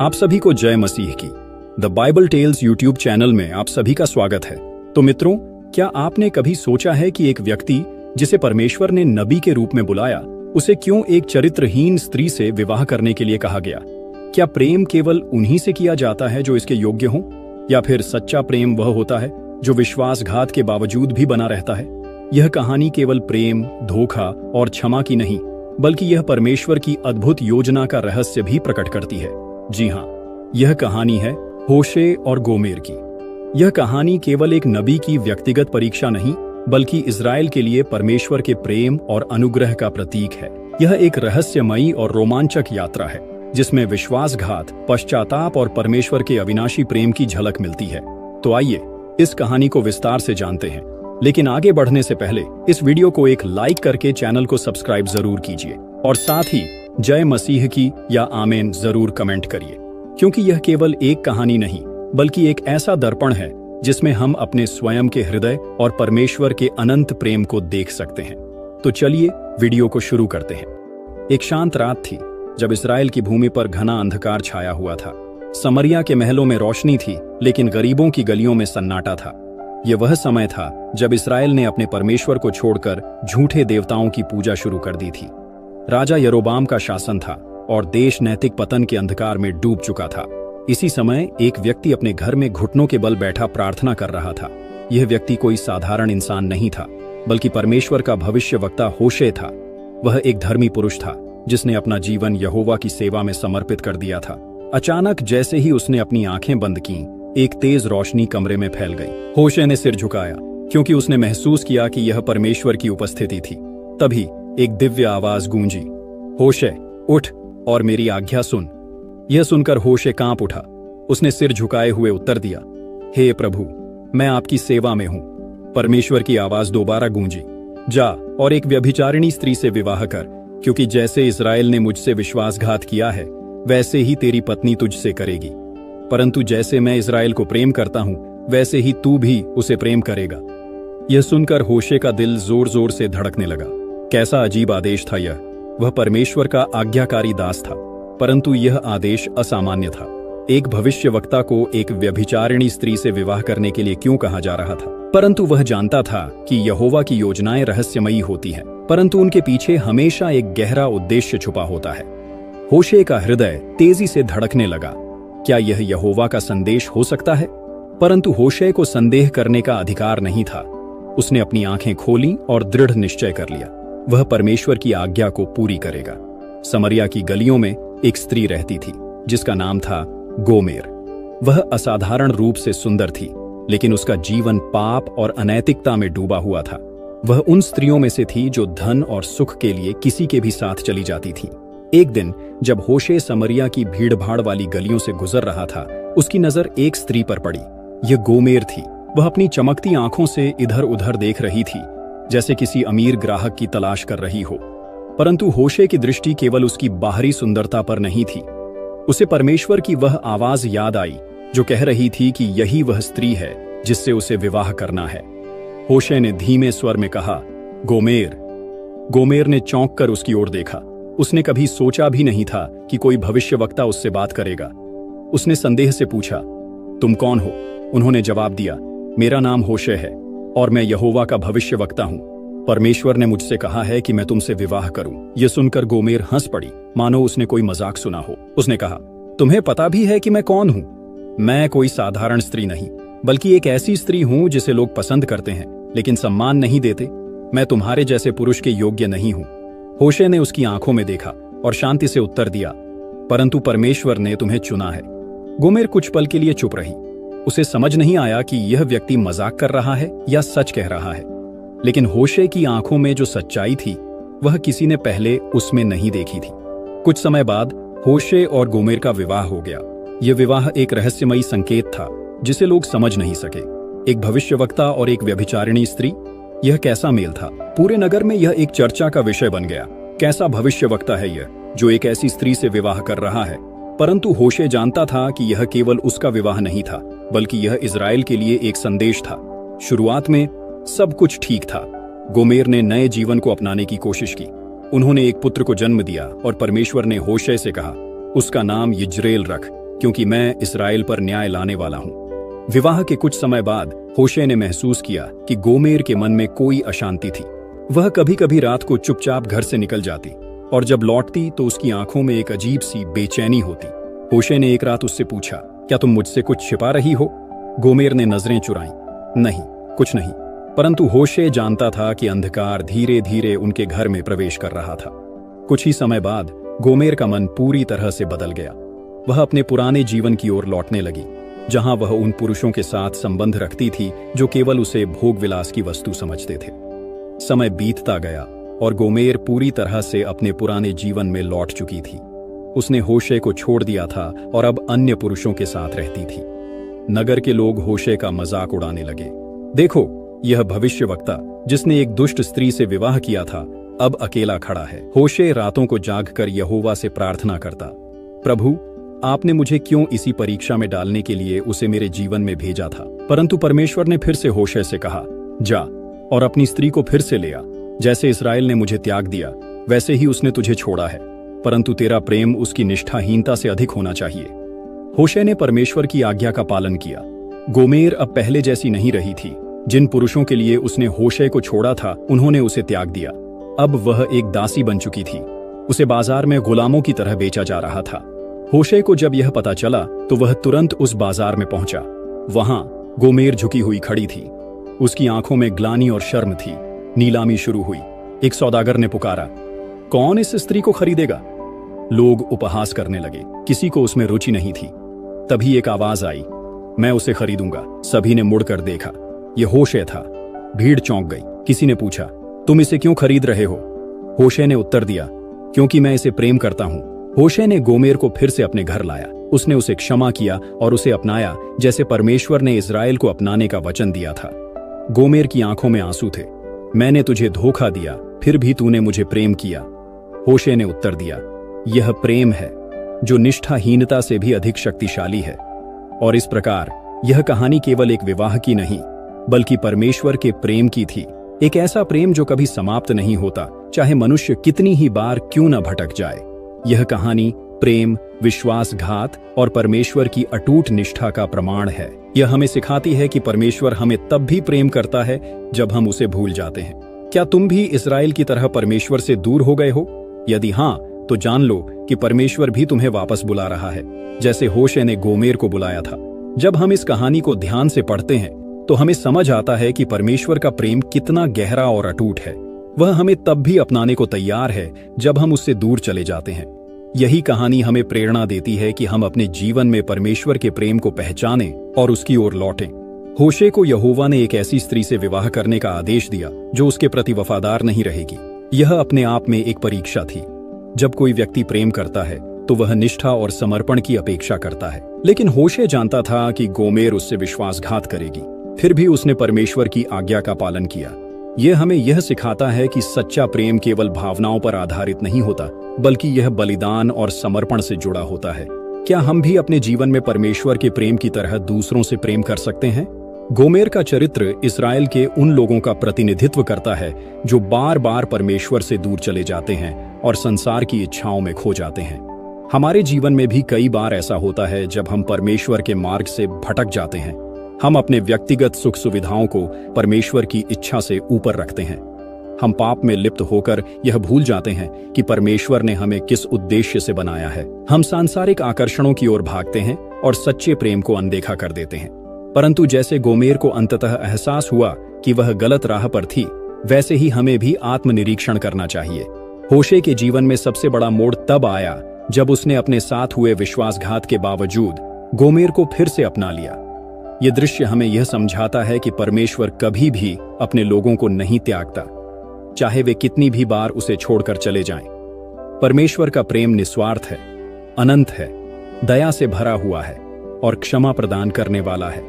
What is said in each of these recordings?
आप सभी को जय मसीह की the Bible tells YouTube channel में आप सभी का स्वागत है। तो मित्रों, क्या आपने कभी सोचा है कि एक व्यक्ति जिसे परमेश्वर ने नबी के रूप में बुलाया, उसे क्यों एक चरित्रहीन स्त्री से विवाह करने के लिए कहा गया? क्या प्रेम केवल उन्हीं से किया जाता है जो इसके योग्य हों, या फिर सच्चा प्रेम वह होता है जो विश्वासघात के बावजूद भी बना रहता है? यह कहानी केवल प्रेम, धोखा और क्षमा की नहीं, बल्कि यह परमेश्वर की अद्भुत योजना का रहस्य भी प्रकट करती है। जी हाँ, यह कहानी है होशे और गोमेर की। यह कहानी केवल एक नबी की व्यक्तिगत परीक्षा नहीं, बल्कि इज़राइल के लिए परमेश्वर के प्रेम और अनुग्रह का प्रतीक है। यह एक रहस्यमयी और रोमांचक यात्रा है, जिसमें विश्वासघात, पश्चाताप और परमेश्वर के अविनाशी प्रेम की झलक मिलती है। तो आइए इस कहानी को विस्तार से जानते हैं। लेकिन आगे बढ़ने से पहले इस वीडियो को एक लाइक करके चैनल को सब्सक्राइब जरूर कीजिए, और साथ ही जय मसीह की या आमेन जरूर कमेंट करिए, क्योंकि यह केवल एक कहानी नहीं, बल्कि एक ऐसा दर्पण है जिसमें हम अपने स्वयं के हृदय और परमेश्वर के अनंत प्रेम को देख सकते हैं। तो चलिए वीडियो को शुरू करते हैं। एक शांत रात थी जब इस्राएल की भूमि पर घना अंधकार छाया हुआ था। समरिया के महलों में रोशनी थी, लेकिन गरीबों की गलियों में सन्नाटा था। यह वह समय था जब इस्राएल ने अपने परमेश्वर को छोड़कर झूठे देवताओं की पूजा शुरू कर दी थी। राजा यरोबाम का शासन था और देश नैतिक पतन के अंधकार में डूब चुका था। इसी समय एक व्यक्ति अपने घर में घुटनों के बल बैठा प्रार्थना कर रहा था। यह व्यक्ति कोई साधारण इंसान नहीं था, बल्कि परमेश्वर का भविष्यवक्ता होशे था। वह एक धर्मी पुरुष था जिसने अपना जीवन यहोवा की सेवा में समर्पित कर दिया था। अचानक जैसे ही उसने अपनी आंखें बंद की, एक तेज रोशनी कमरे में फैल गई। होशे ने सिर झुकाया, क्योंकि उसने महसूस किया कि यह परमेश्वर की उपस्थिति थी। तभी एक दिव्य आवाज गूंजी, होशे उठ और मेरी आज्ञा सुन। यह सुनकर होशे कांप उठा। उसने सिर झुकाए हुए उत्तर दिया, हे प्रभु, मैं आपकी सेवा में हूं। परमेश्वर की आवाज दोबारा गूंजी, जा और एक व्यभिचारिणी स्त्री से विवाह कर, क्योंकि जैसे इस्राएल ने मुझसे विश्वासघात किया है, वैसे ही तेरी पत्नी तुझसे करेगी। परंतु जैसे मैं इस्राएल को प्रेम करता हूं, वैसे ही तू भी उसे प्रेम करेगा। यह सुनकर होशे का दिल जोर जोर से धड़कने लगा। कैसा अजीब आदेश था यह! वह परमेश्वर का आज्ञाकारी दास था, परंतु यह आदेश असामान्य था। एक भविष्यवक्ता को एक व्यभिचारिणी स्त्री से विवाह करने के लिए क्यों कहा जा रहा था? परंतु वह जानता था कि यहोवा की योजनाएं रहस्यमयी होती हैं, परंतु उनके पीछे हमेशा एक गहरा उद्देश्य छुपा होता है। होशे का हृदय तेजी से धड़कने लगा। क्या यह यहोवा का संदेश हो सकता है? परंतु होशे को संदेह करने का अधिकार नहीं था। उसने अपनी आंखें खोली और दृढ़ निश्चय कर लिया, वह परमेश्वर की आज्ञा को पूरी करेगा। समरिया की गलियों में एक स्त्री रहती थी जिसका नाम था गोमेर। वह असाधारण रूप से सुंदर थी, लेकिन उसका जीवन पाप और अनैतिकता में डूबा हुआ था। वह उन स्त्रियों में से थी जो धन और सुख के लिए किसी के भी साथ चली जाती थी। एक दिन जब होशे समरिया की भीड़भाड़ वाली गलियों से गुजर रहा था, उसकी नजर एक स्त्री पर पड़ी। यह गोमेर थी। वह अपनी चमकती आंखों से इधर उधर देख रही थी, जैसे किसी अमीर ग्राहक की तलाश कर रही हो। परंतु होशे की दृष्टि केवल उसकी बाहरी सुंदरता पर नहीं थी। उसे परमेश्वर की वह आवाज याद आई जो कह रही थी कि यही वह स्त्री है जिससे उसे विवाह करना है। होशे ने धीमे स्वर में कहा, गोमेर। गोमेर ने चौंक कर उसकी ओर देखा। उसने कभी सोचा भी नहीं था कि कोई भविष्यवक्ता उससे बात करेगा। उसने संदेह से पूछा, तुम कौन हो? उन्होंने जवाब दिया, मेरा नाम होशे है और मैं यहोवा का भविष्यवक्ता हूं। परमेश्वर ने मुझसे कहा है कि मैं तुमसे विवाह करूं। यह सुनकर गोमेर हंस पड़ी, मानो उसने कोई मजाक सुना हो। उसने कहा, तुम्हें पता भी है कि मैं कौन हूं? मैं कोई साधारण स्त्री नहीं, बल्कि एक ऐसी स्त्री हूं जिसे लोग पसंद करते हैं, लेकिन सम्मान नहीं देते। मैं तुम्हारे जैसे पुरुष के योग्य नहीं हूं। होशे ने उसकी आंखों में देखा और शांति से उत्तर दिया, परंतु परमेश्वर ने तुम्हें चुना है। गोमेर कुछ पल के लिए चुप रही। उसे समझ नहीं आया कि यह व्यक्ति मजाक कर रहा है या सच कह रहा है, लेकिन होशे की आंखों में जो सच्चाई थी, वह किसी ने पहले उसमें नहीं देखी थी। कुछ समय बाद होशे और गोमेर का विवाह हो गया। यह विवाह एक रहस्यमयी संकेत था जिसे लोग समझ नहीं सके। एक भविष्यवक्ता और एक व्यभिचारिणी स्त्री, यह कैसा मेल था! पूरे नगर में यह एक चर्चा का विषय बन गया। कैसा भविष्यवक्ता है यह जो एक ऐसी स्त्री से विवाह कर रहा है? परंतु होशे जानता था कि यह केवल उसका विवाह नहीं था, बल्कि यह इज़राइल के लिए एक संदेश था। शुरुआत में सब कुछ ठीक था। गोमेर ने नए जीवन को अपनाने की कोशिश की। उन्होंने एक पुत्र को जन्म दिया और परमेश्वर ने होशे से कहा, उसका नाम यिज्रेल रख, क्योंकि मैं इस्राएल पर न्याय लाने वाला हूं। विवाह के कुछ समय बाद होशे ने महसूस किया कि गोमेर के मन में कोई अशांति थी। वह कभी कभी रात को चुपचाप घर से निकल जाती और जब लौटती तो उसकी आंखों में एक अजीब सी बेचैनी होती। होशे ने एक रात उससे पूछा, क्या तुम मुझसे कुछ छिपा रही हो? गोमेर ने नजरें चुराई। नहीं, कुछ नहीं। परंतु होशे जानता था कि अंधकार धीरे धीरे उनके घर में प्रवेश कर रहा था। कुछ ही समय बाद गोमेर का मन पूरी तरह से बदल गया। वह अपने पुराने जीवन की ओर लौटने लगी, जहां वह उन पुरुषों के साथ संबंध रखती थी जो केवल उसे भोग विलास की वस्तु समझते थे। समय बीतता गया और गोमेर पूरी तरह से अपने पुराने जीवन में लौट चुकी थी। उसने होशे को छोड़ दिया था और अब अन्य पुरुषों के साथ रहती थी। नगर के लोग होशे का मजाक उड़ाने लगे। देखो, यह भविष्यवक्ता जिसने एक दुष्ट स्त्री से विवाह किया था अब अकेला खड़ा है। होशे रातों को जागकर यहोवा से प्रार्थना करता, प्रभु, आपने मुझे क्यों इसी परीक्षा में डालने के लिए उसे मेरे जीवन में भेजा था? परंतु परमेश्वर ने फिर से होशे से कहा, जा और अपनी स्त्री को फिर से ले आ। जैसे इस्राएल ने मुझे त्याग दिया वैसे ही उसने तुझे छोड़ा है, परंतु तेरा प्रेम उसकी निष्ठाहीनता से अधिक होना चाहिए। होशे ने परमेश्वर की आज्ञा का पालन किया। गोमेर अब पहले जैसी नहीं रही थी। जिन पुरुषों के लिए उसने होशे को छोड़ा था उन्होंने उसे त्याग दिया। अब वह एक दासी बन चुकी थी। उसे बाजार में गुलामों की तरह बेचा जा रहा था। होशे को जब यह पता चला तो वह तुरंत उस बाजार में पहुंचा। वहां गोमेर झुकी हुई खड़ी थी। उसकी आंखों में ग्लानि और शर्म थी। नीलामी शुरू हुई। एक सौदागर ने पुकारा, कौन इस स्त्री को खरीदेगा? लोग उपहास करने लगे। किसी को उसमें रुचि नहीं थी। तभी एक आवाज आई, मैं उसे खरीदूंगा। सभी ने मुड़कर देखा। यह होशे था। भीड़ चौंक गई। किसी ने पूछा, तुम इसे क्यों खरीद रहे हो? होशे ने उत्तर दिया, क्योंकि मैं इसे प्रेम करता हूं। होशे ने गोमेर को फिर से अपने घर लाया। उसने उसे क्षमा किया और उसे अपनाया जैसे परमेश्वर ने इस्राएल को अपनाने का वचन दिया था। गोमेर की आंखों में आंसू थे। मैंने तुझे धोखा दिया, फिर भी तूने मुझे प्रेम किया। होशे ने उत्तर दिया, यह प्रेम है जो निष्ठाहीनता से भी अधिक शक्तिशाली है। और इस प्रकार यह कहानी केवल एक विवाह की नहीं बल्कि परमेश्वर के प्रेम की थी। एक ऐसा प्रेम जो कभी समाप्त नहीं होता, चाहे मनुष्य कितनी ही बार क्यों न भटक जाए। यह कहानी प्रेम, विश्वासघात और परमेश्वर की अटूट निष्ठा का प्रमाण है। यह हमें सिखाती है कि परमेश्वर हमें तब भी प्रेम करता है जब हम उसे भूल जाते हैं। क्या तुम भी इस्राएल की तरह परमेश्वर से दूर हो गए हो? यदि हाँ, तो जान लो कि परमेश्वर भी तुम्हें वापस बुला रहा है, जैसे होशे ने गोमेर को बुलाया था। जब हम इस कहानी को ध्यान से पढ़ते हैं तो हमें समझ आता है कि परमेश्वर का प्रेम कितना गहरा और अटूट है। वह हमें तब भी अपनाने को तैयार है जब हम उससे दूर चले जाते हैं। यही कहानी हमें प्रेरणा देती है कि हम अपने जीवन में परमेश्वर के प्रेम को पहचानें और उसकी ओर लौटें। होशे को यहोवा ने एक ऐसी स्त्री से विवाह करने का आदेश दिया जो उसके प्रति वफादार नहीं रहेगी। यह अपने आप में एक परीक्षा थी। जब कोई व्यक्ति प्रेम करता है तो वह निष्ठा और समर्पण की अपेक्षा करता है। लेकिन होशे जानता था कि गोमेर उससे विश्वासघात करेगी। फिर भी उसने परमेश्वर की आज्ञा का पालन किया। यह हमें यह सिखाता है कि सच्चा प्रेम केवल भावनाओं पर आधारित नहीं होता, बल्कि यह बलिदान और समर्पण से जुड़ा होता है। क्या हम भी अपने जीवन में परमेश्वर के प्रेम की तरह दूसरों से प्रेम कर सकते हैं? गोमेर का चरित्र इस्राएल के उन लोगों का प्रतिनिधित्व करता है जो बार बार परमेश्वर से दूर चले जाते हैं और संसार की इच्छाओं में खो जाते हैं। हमारे जीवन में भी कई बार ऐसा होता है जब हम परमेश्वर के मार्ग से भटक जाते हैं। हम अपने व्यक्तिगत सुख सुविधाओं को परमेश्वर की इच्छा से ऊपर रखते हैं। हम पाप में लिप्त होकर यह भूल जाते हैं कि परमेश्वर ने हमें किस उद्देश्य से बनाया है। हम सांसारिक आकर्षणों की ओर भागते हैं और सच्चे प्रेम को अनदेखा कर देते हैं। परंतु जैसे गोमेर को अंततः एहसास हुआ कि वह गलत राह पर थी, वैसे ही हमें भी आत्मनिरीक्षण करना चाहिए। होशे के जीवन में सबसे बड़ा मोड़ तब आया जब उसने अपने साथ हुए विश्वासघात के बावजूद गोमेर को फिर से अपना लिया। यह दृश्य हमें यह समझाता है कि परमेश्वर कभी भी अपने लोगों को नहीं त्यागता, चाहे वे कितनी भी बार उसे छोड़कर चले जाएं। परमेश्वर का प्रेम निस्वार्थ है, अनंत है, दया से भरा हुआ है और क्षमा प्रदान करने वाला है।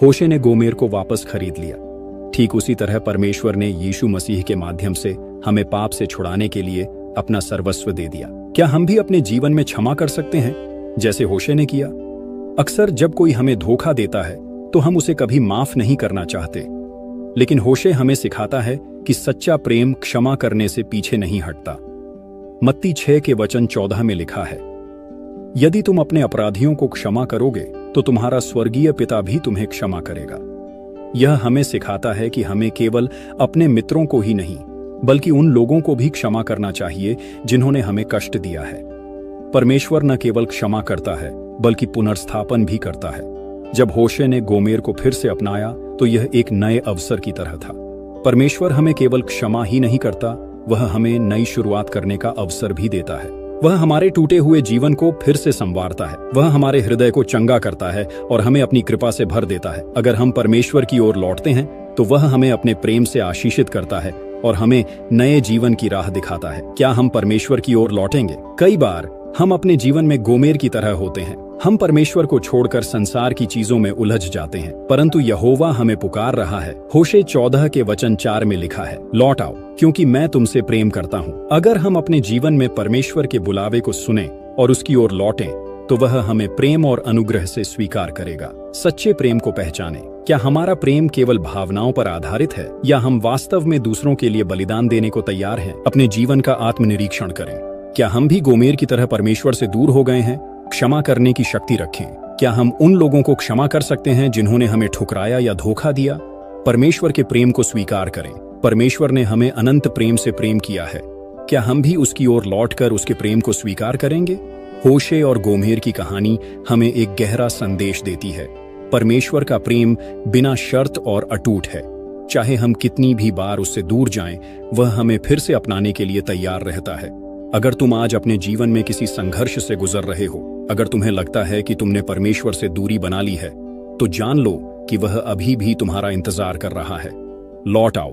होशे ने गोमेर को वापस खरीद लिया। ठीक उसी तरह परमेश्वर ने यीशु मसीह के माध्यम से हमें पाप से छुड़ाने के लिए अपना सर्वस्व दे दिया। क्या हम भी अपने जीवन में क्षमा कर सकते हैं जैसे होशे ने किया? अक्सर जब कोई हमें धोखा देता है तो हम उसे कभी माफ नहीं करना चाहते, लेकिन होशे हमें सिखाता है कि सच्चा प्रेम क्षमा करने से पीछे नहीं हटता। मत्ती 6 के वचन 14 में लिखा है, यदि तुम अपने अपराधियों को क्षमा करोगे तो तुम्हारा स्वर्गीय पिता भी तुम्हें क्षमा करेगा। यह हमें सिखाता है कि हमें केवल अपने मित्रों को ही नहीं बल्कि उन लोगों को भी क्षमा करना चाहिए जिन्होंने हमें कष्ट दिया है। परमेश्वर न केवल क्षमा करता है बल्कि पुनर्स्थापन भी करता है। जब होशे ने गोमेर को फिर से अपनाया तो यह एक नए अवसर की तरह था। परमेश्वर हमें केवल क्षमा ही नहीं करता, वह हमें नई शुरुआत करने का अवसर भी देता है। वह हमारे टूटे हुए जीवन को फिर से संवारता है, वह हमारे हृदय को चंगा करता है और हमें अपनी कृपा से भर देता है। अगर हम परमेश्वर की ओर लौटते हैं तो वह हमें अपने प्रेम से आशीषित करता है और हमें नए जीवन की राह दिखाता है। क्या हम परमेश्वर की ओर लौटेंगे? कई बार हम अपने जीवन में गोमेर की तरह होते हैं। हम परमेश्वर को छोड़कर संसार की चीजों में उलझ जाते हैं, परंतु यहोवा हमें पुकार रहा है। होशे 14 के वचन 4 में लिखा है, लौट आओ क्योंकि मैं तुमसे प्रेम करता हूँ। अगर हम अपने जीवन में परमेश्वर के बुलावे को सुने और उसकी ओर लौटें तो वह हमें प्रेम और अनुग्रह से स्वीकार करेगा। सच्चे प्रेम को पहचानें। क्या हमारा प्रेम केवल भावनाओं पर आधारित है या हम वास्तव में दूसरों के लिए बलिदान देने को तैयार हैं? अपने जीवन का आत्मनिरीक्षण करें। क्या हम भी गोमेर की तरह परमेश्वर से दूर हो गए हैं? क्षमा करने की शक्ति रखें। क्या हम उन लोगों को क्षमा कर सकते हैं जिन्होंने हमें ठुकराया या धोखा दिया? परमेश्वर के प्रेम को स्वीकार करें। परमेश्वर ने हमें अनंत प्रेम से प्रेम किया है। क्या हम भी उसकी ओर लौटकर उसके प्रेम को स्वीकार करेंगे? होशे और गोमेर की कहानी हमें एक गहरा संदेश देती है। परमेश्वर का प्रेम बिना शर्त और अटूट है। चाहे हम कितनी भी बार उससे दूर जाएं, वह हमें फिर से अपनाने के लिए तैयार रहता है। अगर तुम आज अपने जीवन में किसी संघर्ष से गुजर रहे हो, अगर तुम्हें लगता है कि तुमने परमेश्वर से दूरी बना ली है, तो जान लो कि वह अभी भी तुम्हारा इंतजार कर रहा है। लौट आओ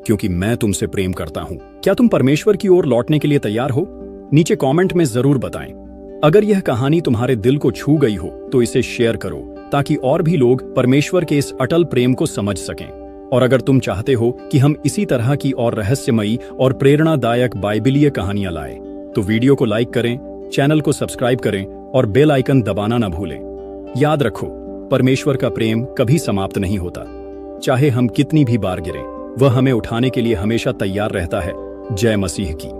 क्योंकि मैं तुमसे प्रेम करता हूं। क्या तुम परमेश्वर की ओर लौटने के लिए तैयार हो? नीचे कमेंट में जरूर बताएं। अगर यह कहानी तुम्हारे दिल को छू गई हो तो इसे शेयर करो ताकि और भी लोग परमेश्वर के इस अटल प्रेम को समझ सकें। और अगर तुम चाहते हो कि हम इसी तरह की और रहस्यमयी और प्रेरणादायक बाइबिलीय कहानियां लाएं, तो वीडियो को लाइक करें, चैनल को सब्सक्राइब करें और बेल आइकन दबाना न भूलें। याद रखो, परमेश्वर का प्रेम कभी समाप्त नहीं होता। चाहे हम कितनी भी बार गिरें, वह हमें उठाने के लिए हमेशा तैयार रहता है। जय मसीह की।